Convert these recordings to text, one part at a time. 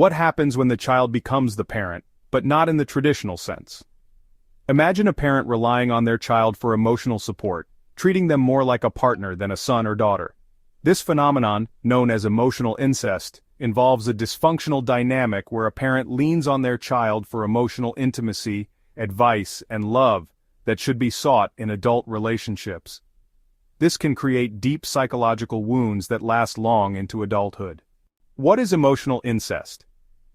What happens when the child becomes the parent, but not in the traditional sense? Imagine a parent relying on their child for emotional support, treating them more like a partner than a son or daughter. This phenomenon, known as emotional incest, involves a dysfunctional dynamic where a parent leans on their child for emotional intimacy, advice, and love that should be sought in adult relationships. This can create deep psychological wounds that last long into adulthood. What is emotional incest?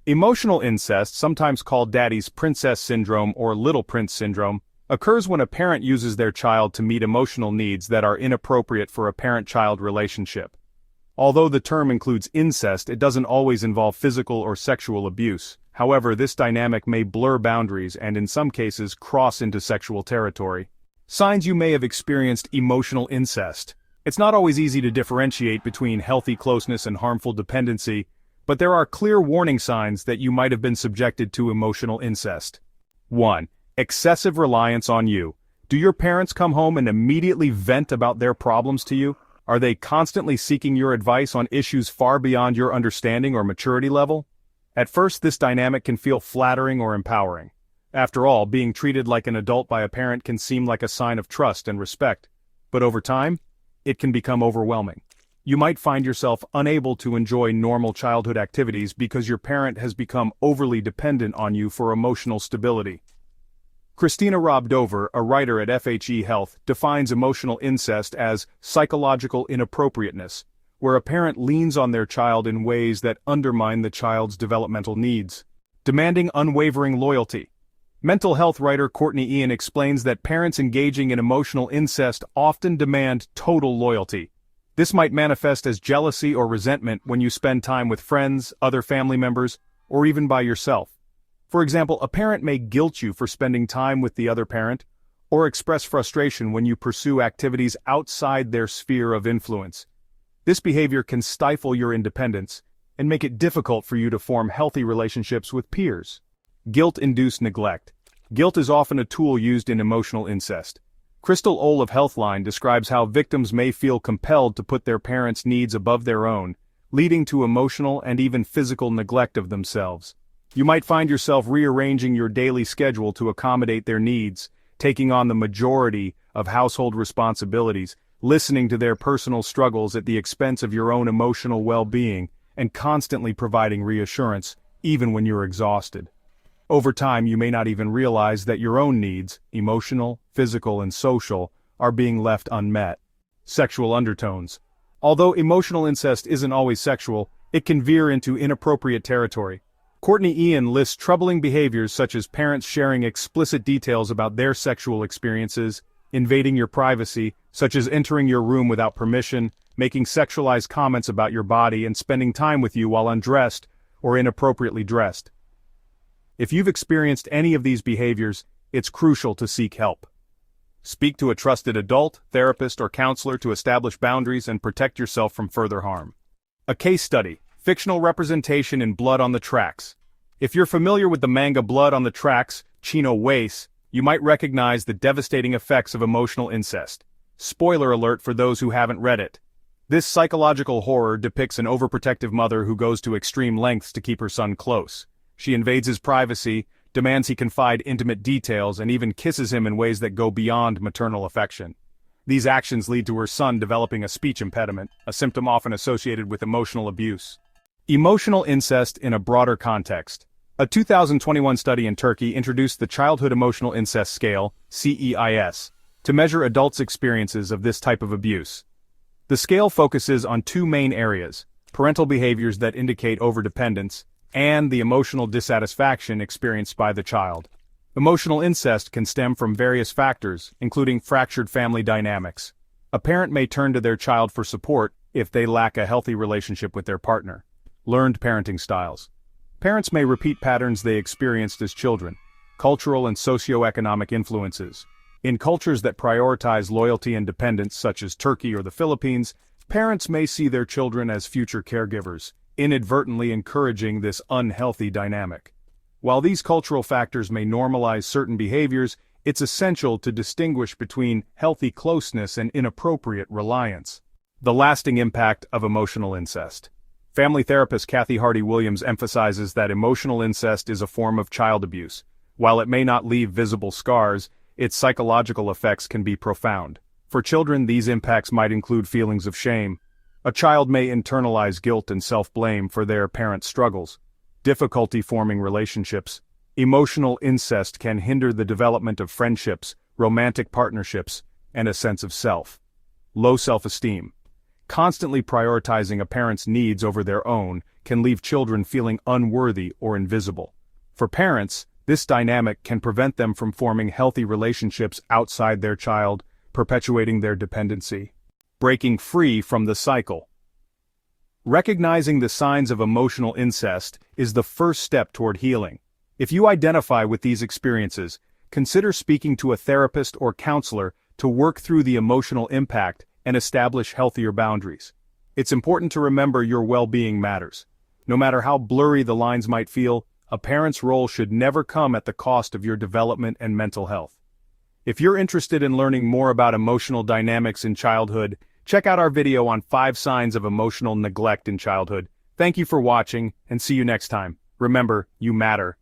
Emotional incest, sometimes called daddy's princess syndrome or little prince syndrome, occurs when a parent uses their child to meet emotional needs that are inappropriate for a parent-child relationship. Although the term includes incest, it doesn't always involve physical or sexual abuse. However, this dynamic may blur boundaries and in some cases cross into sexual territory. Signs you may have experienced emotional incest. It's not always easy to differentiate between healthy closeness and harmful dependency, but there are clear warning signs that you might have been subjected to emotional incest. 1. Excessive reliance on you. Do your parents come home and immediately vent about their problems to you? Are they constantly seeking your advice on issues far beyond your understanding or maturity level? At first, this dynamic can feel flattering or empowering. After all, being treated like an adult by a parent can seem like a sign of trust and respect. But over time, it can become overwhelming. You might find yourself unable to enjoy normal childhood activities because your parent has become overly dependent on you for emotional stability. Christina Robb Dover, a writer at FHE Health, defines emotional incest as psychological inappropriateness, where a parent leans on their child in ways that undermine the child's developmental needs. Demanding unwavering loyalty. Mental health writer Courtney Ian explains that parents engaging in emotional incest often demand total loyalty. This might manifest as jealousy or resentment when you spend time with friends, other family members, or even by yourself. For example, a parent may guilt you for spending time with the other parent, or express frustration when you pursue activities outside their sphere of influence. This behavior can stifle your independence and make it difficult for you to form healthy relationships with peers. Guilt-Induced Neglect. Guilt is often a tool used in emotional incest. Crystal Ohl of Healthline describes how victims may feel compelled to put their parents' needs above their own, leading to emotional and even physical neglect of themselves. You might find yourself rearranging your daily schedule to accommodate their needs, taking on the majority of household responsibilities, listening to their personal struggles at the expense of your own emotional well-being, and constantly providing reassurance, even when you're exhausted. Over time, you may not even realize that your own needs, emotional, physical, and social, are being left unmet. Sexual undertones. Although emotional incest isn't always sexual, it can veer into inappropriate territory. Courtney Ian lists troubling behaviors such as parents sharing explicit details about their sexual experiences, invading your privacy, such as entering your room without permission, making sexualized comments about your body, and spending time with you while undressed or inappropriately dressed. If you've experienced any of these behaviors, it's crucial to seek help. Speak to a trusted adult, therapist, or counselor to establish boundaries and protect yourself from further harm. A case study: fictional representation in Blood on the Tracks. If you're familiar with the manga Blood on the Tracks, Chino Weiss, you might recognize the devastating effects of emotional incest. Spoiler alert for those who haven't read it. This psychological horror depicts an overprotective mother who goes to extreme lengths to keep her son close. She invades his privacy, demands he confide intimate details, and even kisses him in ways that go beyond maternal affection. These actions lead to her son developing a speech impediment, a symptom often associated with emotional abuse. Emotional incest in a broader context. A 2021 study in Turkey introduced the Childhood Emotional Incest Scale, CEIS, to measure adults' experiences of this type of abuse. The scale focuses on two main areas: parental behaviors that indicate overdependence, and the emotional dissatisfaction experienced by the child. Emotional incest can stem from various factors, including fractured family dynamics. A parent may turn to their child for support if they lack a healthy relationship with their partner. Learned parenting styles. Parents may repeat patterns they experienced as children. Cultural and socioeconomic influences. In cultures that prioritize loyalty and dependence, such as Turkey or the Philippines, parents may see their children as future caregivers, inadvertently encouraging this unhealthy dynamic. While these cultural factors may normalize certain behaviors, it's essential to distinguish between healthy closeness and inappropriate reliance. The lasting impact of emotional incest. Family therapist Kathy Hardy-Williams emphasizes that emotional incest is a form of child abuse. While it may not leave visible scars, its psychological effects can be profound. For children, these impacts might include feelings of shame. A child may internalize guilt and self-blame for their parents' struggles. Difficulty forming relationships. Emotional incest can hinder the development of friendships, romantic partnerships, and a sense of self. Low self-esteem. Constantly prioritizing a parent's needs over their own can leave children feeling unworthy or invisible. For parents, this dynamic can prevent them from forming healthy relationships outside their child, perpetuating their dependency. Breaking free from the cycle. Recognizing the signs of emotional incest is the first step toward healing. If you identify with these experiences, consider speaking to a therapist or counselor to work through the emotional impact and establish healthier boundaries. It's important to remember your well-being matters. No matter how blurry the lines might feel, a parent's role should never come at the cost of your development and mental health. If you're interested in learning more about emotional dynamics in childhood, check out our video on 5 signs of emotional neglect in childhood. Thank you for watching, and see you next time. Remember, you matter.